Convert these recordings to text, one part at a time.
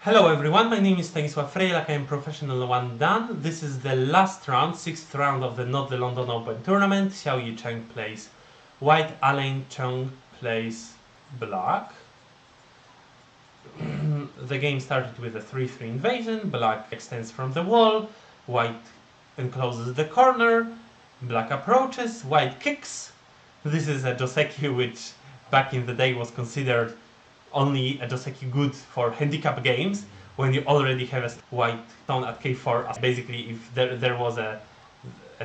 Hello everyone, my name is Stanisław Frejak, I am professional one dan. This is the last round, 6th round of the Not the London Open tournament. Xiao Yicheng plays white, Alain, Cheung plays black. The game started with a 3-3 invasion, black extends from the wall, white encloses the corner, black approaches, white kicks. This is a joseki which back in the day was considered only a joseki good for handicap games, when you already have a white stone at k4. Basically, if there was a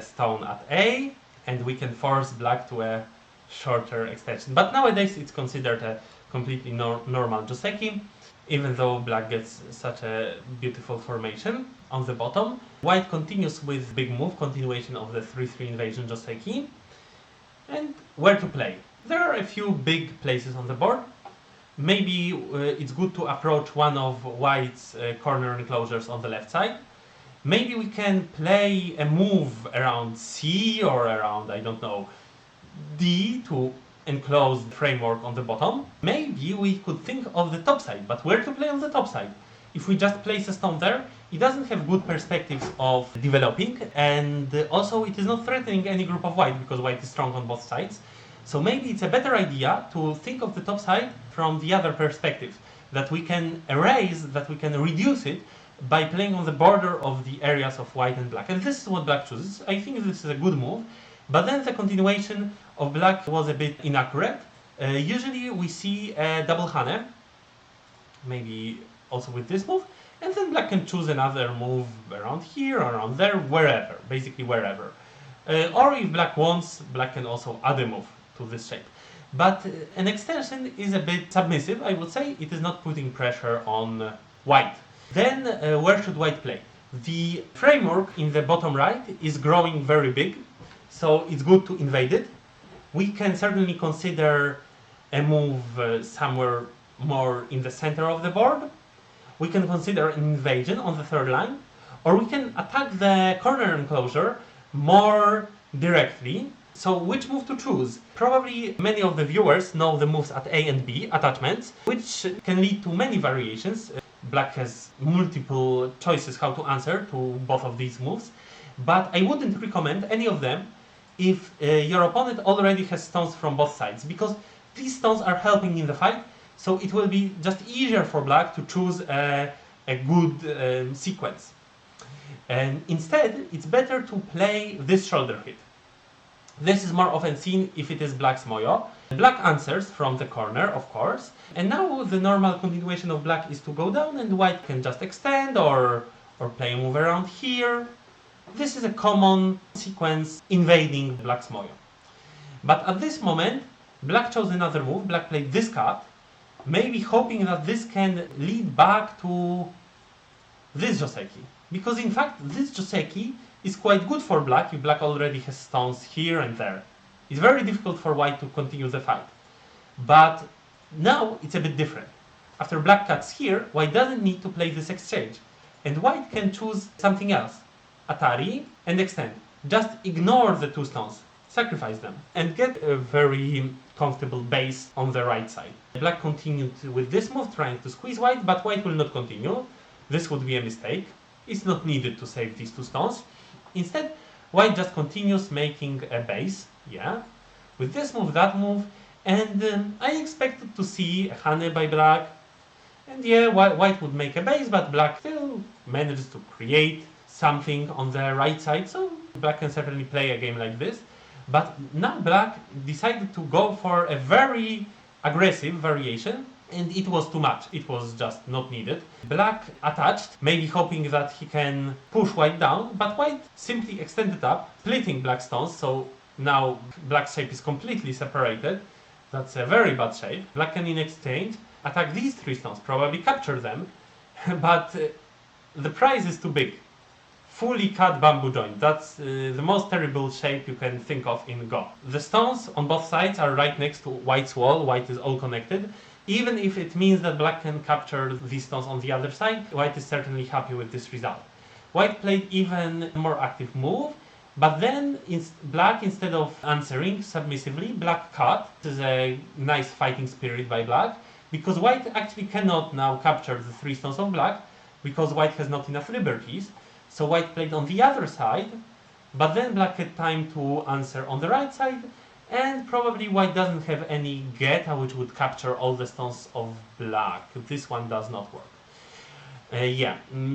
stone at a, and we can force black to a shorter extension. But nowadays it's considered a completely normal joseki, even though black gets such a beautiful formation on the bottom. White continues with big move, continuation of the 3-3 invasion joseki. And where to play? There are a few big places on the board. Maybe it's good to approach one of white's corner enclosures on the left side. Maybe we can play a move around C or around, I don't know, D to enclose the framework on the bottom. Maybe we could think of the top side, but where to play on the top side? If we just place a stone there, it doesn't have good perspectives of developing, and also it is not threatening any group of white because white is strong on both sides. So maybe it's a better idea to think of the top side from the other perspective, that we can erase, that we can reduce it by playing on the border of the areas of white and black. And this is what black chooses. I think this is a good move, but then the continuation of black was a bit inaccurate. Usually we see a double hane, maybe also with this move, and then black can choose another move around here, around there, wherever, basically wherever. Or if black wants, black can also add a move to this shape. But an extension is a bit submissive, I would say. It is not putting pressure on white. Then where should white play? The framework in the bottom right is growing very big, so it's good to invade it. We can certainly consider a move somewhere more in the center of the board. We can consider an invasion on the third line, or we can attack the corner enclosure more directly. So which move to choose? Probably many of the viewers know the moves at A and B, attachments, which can lead to many variations. Black has multiple choices how to answer to both of these moves, but I wouldn't recommend any of them if your opponent already has stones from both sides, because these stones are helping in the fight, so it will be just easier for black to choose a good sequence. And instead, it's better to play this shoulder hit. This is more often seen if it is black's moyo. Black answers from the corner, of course, and now the normal continuation of black is to go down, and white can just extend or play a move around here. This is a common sequence invading black's moyo. But at this moment, black chose another move. Black played this cut, maybe hoping that this can lead back to this joseki. Because in fact, this joseki is quite good for black if black already has stones here and there. It's very difficult for white to continue the fight. But now it's a bit different. After black cuts here, white doesn't need to play this exchange. And white can choose something else. Atari and extend. Just ignore the two stones, sacrifice them, and get a very comfortable base on the right side. Black continued with this move, trying to squeeze white, but white will not continue. This would be a mistake. It's not needed to save these two stones. Instead, white just continues making a base, with this move, that move, and I expected to see a hane by black, and white would make a base, but black still manages to create something on the right side, so black can certainly play a game like this. But now black decided to go for a very aggressive variation, and it was too much. It was just not needed. Black attached, maybe hoping that he can push white down, but white simply extended up, splitting black stones, so now black's shape is completely separated. That's a very bad shape. Black can in exchange attack these three stones, probably capture them, but the prize is too big. Fully cut bamboo joint. That's the most terrible shape you can think of in Go. The stones on both sides are right next to white's wall. White is all connected. Even if it means that black can capture these stones on the other side, white is certainly happy with this result. White played even more active move, but then black, instead of answering submissively, black cut. This is a nice fighting spirit by black. because white actually cannot now capture the 3 stones of black, because white has not enough liberties. So white played on the other side, but then black had time to answer on the right side, and probably white doesn't have any geta which would capture all the stones of black. This one does not work.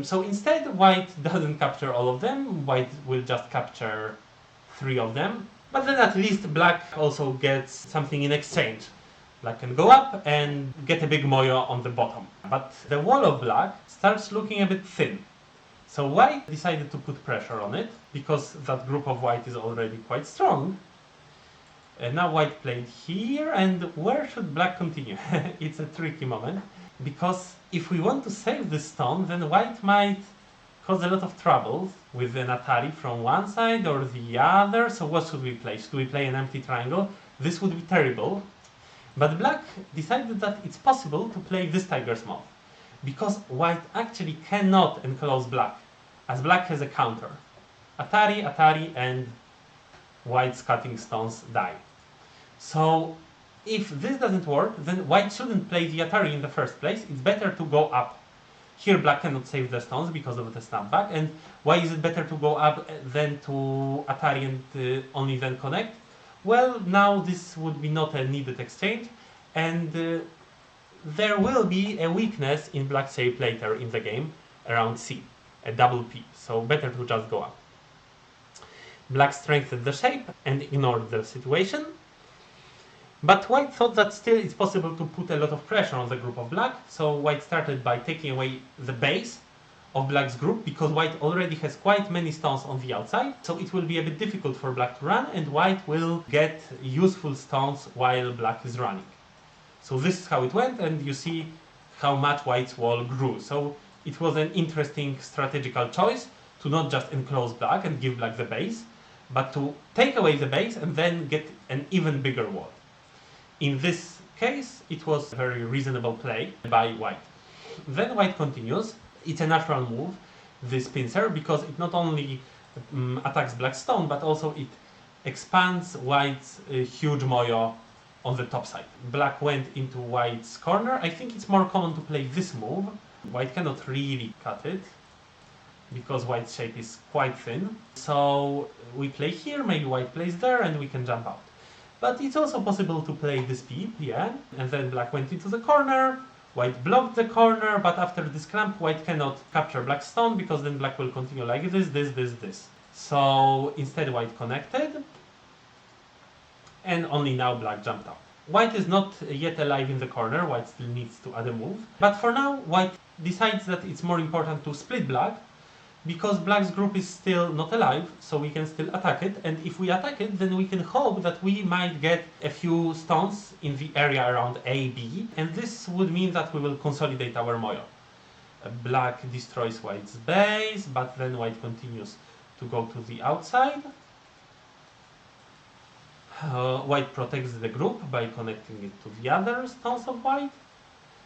So instead white doesn't capture all of them, white will just capture 3 of them, but then at least black also gets something in exchange. Black can go up and get a big moyo on the bottom. But the wall of black starts looking a bit thin. So white decided to put pressure on it, because that group of white is already quite strong. And now white played here, and where should black continue? It's a tricky moment, because if we want to save this stone, then white might cause a lot of trouble with an Atari from one side or the other. So what should we play? Should we play an empty triangle? This would be terrible. But black decided that it's possible to play this tiger's mouth, because white actually cannot enclose black, as black has a counter. Atari, Atari, and white's cutting stones die. So if this doesn't work, then white shouldn't play the Atari in the first place. It's better to go up. Here black cannot save the stones because of the snapback. And why is it better to go up than to Atari and only then connect? Well, now this would be not a needed exchange, and there will be a weakness in black's shape later in the game around C, a double P, so better to just go up. Black strengthened the shape and ignored the situation, but white thought that still it's possible to put a lot of pressure on the group of black, so white started by taking away the base of black's group, because white already has quite many stones on the outside, so it will be a bit difficult for black to run, and white will get useful stones while black is running. So this is how it went, and you see how much white's wall grew. So it was an interesting strategical choice to not just enclose black and give black the base, but to take away the base and then get an even bigger wall. In this case, it was a very reasonable play by white. Then white continues. It's a natural move, this pincer, because it not only attacks black stone, but also it expands white's huge moyo on the top side. Black went into white's corner. I think it's more common to play this move. White cannot really cut it, because white's shape is quite thin. So we play here, maybe white plays there, and we can jump out. But it's also possible to play this peep, yeah, and then black went into the corner. White blocked the corner, but after this clamp, white cannot capture black stone, because then black will continue like this. So instead white connected, and only now black jumped out. White is not yet alive in the corner, white still needs to add a move. But for now, white decides that it's more important to split black, because black's group is still not alive, so we can still attack it, and if we attack it, then we can hope that we might get a few stones in the area around A, B, and this would mean that we will consolidate our moyo. Black destroys white's base, but then white continues to go to the outside. White protects the group by connecting it to the other stones of white,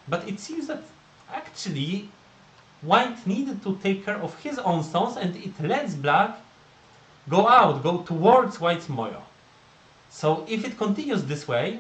but it seems that actually white needed to take care of his own stones, and it lets black go towards white's moyo. So if it continues this way,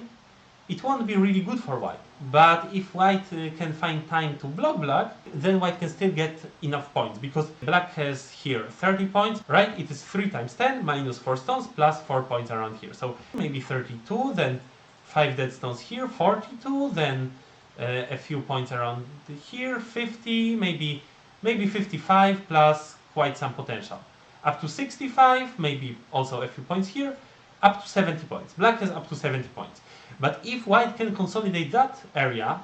it won't be really good for white. But if white can find time to block black, then white can still get enough points, because black has here 30 points, right? It is 3 times 10 minus 4 stones plus 4 points around here. So maybe 32, then 5 dead stones here, 42, then a few points around here, 50, maybe 55 plus quite some potential. Up to 65, maybe also a few points here, up to 70 points. Black has up to 70 points. But if white can consolidate that area,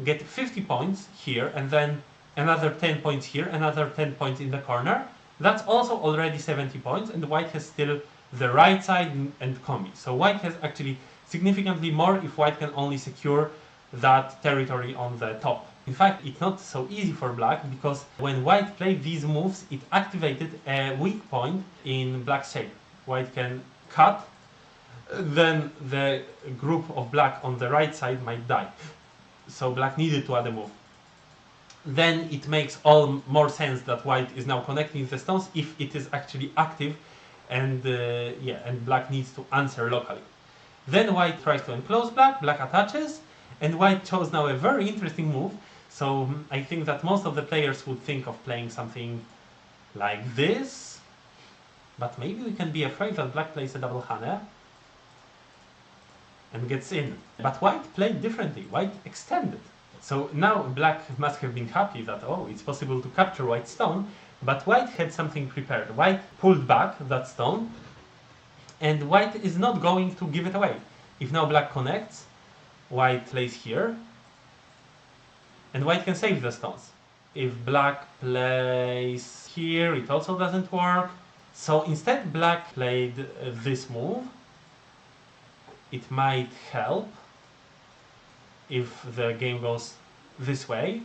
get 50 points here, and then another 10 points here, another 10 points in the corner, that's also already 70 points, and white has still the right side and combi. So white has actually significantly more if white can only secure that territory on the top. In fact, it's not so easy for black, because when white played these moves, it activated a weak point in black's shape. White can cut, then the group of black on the right side might die. So black needed to add a move. Then it makes all more sense that white is now connecting the stones if it is actually active, and and black needs to answer locally. Then white tries to enclose black, black attaches, And white chose now a very interesting move. So I think that most of the players would think of playing something like this. But maybe we can be afraid that black plays a double hane and gets in. But white played differently. White extended. So now black must have been happy that, oh, it's possible to capture white stone. But white had something prepared. White pulled back that stone. And white is not going to give it away. If now black connects, white plays here. And white can save the stones. If black plays here, it also doesn't work. So instead black played this move. It might help if the game goes this way.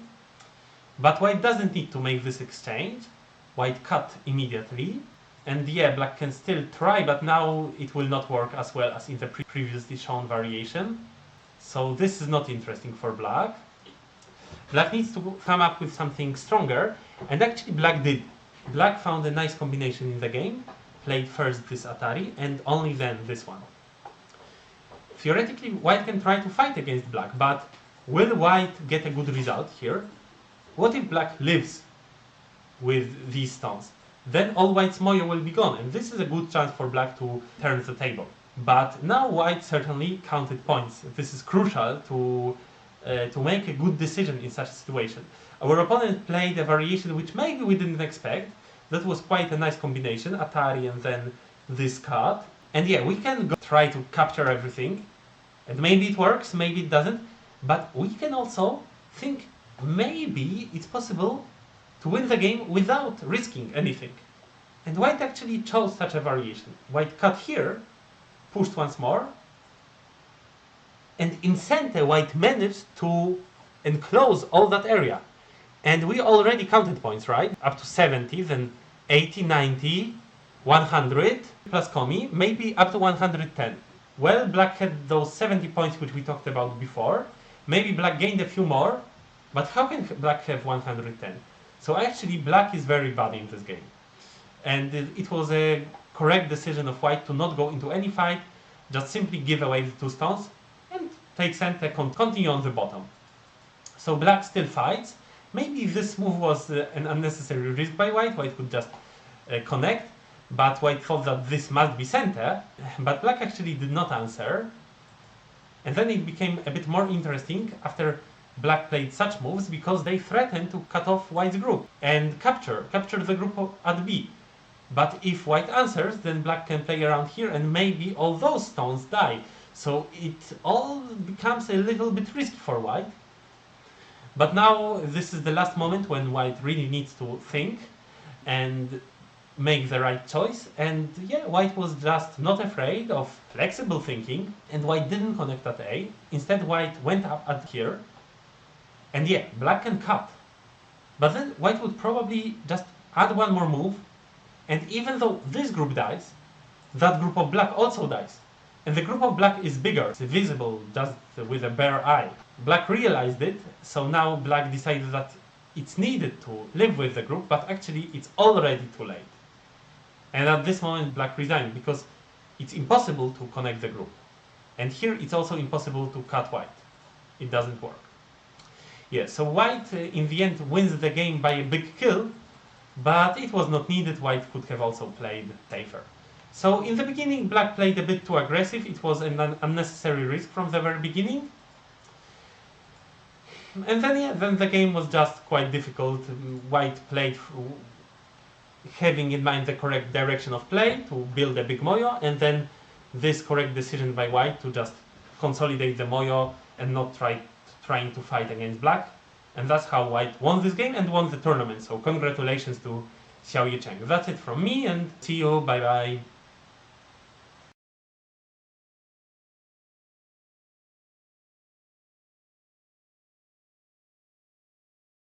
But white doesn't need to make this exchange. White cut immediately. And yeah, black can still try, but now it will not work as well as in the previously shown variation. So this is not interesting for black. Black needs to come up with something stronger, and actually black did. Black found a nice combination in the game, played first this Atari, and only then this one. Theoretically, white can try to fight against black, but will white get a good result here? What if black lives with these stones? Then all white's moyo will be gone, and this is a good chance for black to turn the table. But now white certainly counted points. This is crucial to make a good decision in such a situation. Our opponent played a variation which maybe we didn't expect. That was quite a nice combination, Atari and then this card. And yeah, we can try to capture everything, and maybe it works, maybe it doesn't, but we can also think maybe it's possible to win the game without risking anything. And white actually chose such a variation. White cut here, pushed once more, and in center white managed to enclose all that area. And we already counted points, right? Up to 70, then 80, 90, 100, plus Komi, maybe up to 110. Well, black had those 70 points which we talked about before. Maybe black gained a few more, but how can black have 110? So actually black is very bad in this game. And it was a correct decision of white to not go into any fight, just simply give away the two stones and take center, continue on the bottom. So black still fights. Maybe this move was an unnecessary risk by white. White could just connect, but white thought that this must be center, but black actually did not answer. And then it became a bit more interesting after black played such moves, because they threatened to cut off white's group and capture the group at B. But if white answers, then black can play around here and maybe all those stones die. So it all becomes a little bit risky for white. But now this is the last moment when white really needs to think and make the right choice. And yeah, white was just not afraid of flexible thinking, and white didn't connect at A. Instead, white went up at here. And yeah, black can cut. But then white would probably just add one more move, and even though this group dies, that group of black also dies. And the group of black is bigger, it's visible just with a bare eye. Black realized it, so now black decided that it's needed to live with the group, but actually it's already too late. And at this moment black resigned, because it's impossible to connect the group. And here it's also impossible to cut white. It doesn't work. Yeah, so white in the end wins the game by a big kill, but it was not needed. White could have also played safer. So in the beginning black played a bit too aggressive. It was an unnecessary risk from the very beginning. And then yeah, then the game was just quite difficult. White played having in mind the correct direction of play to build a big moyo, and then this correct decision by white to just consolidate the moyo and not trying to fight against black. And that's how white won this game and won the tournament. So congratulations to Xiao Yicheng. That's it from me, and see you. Bye bye.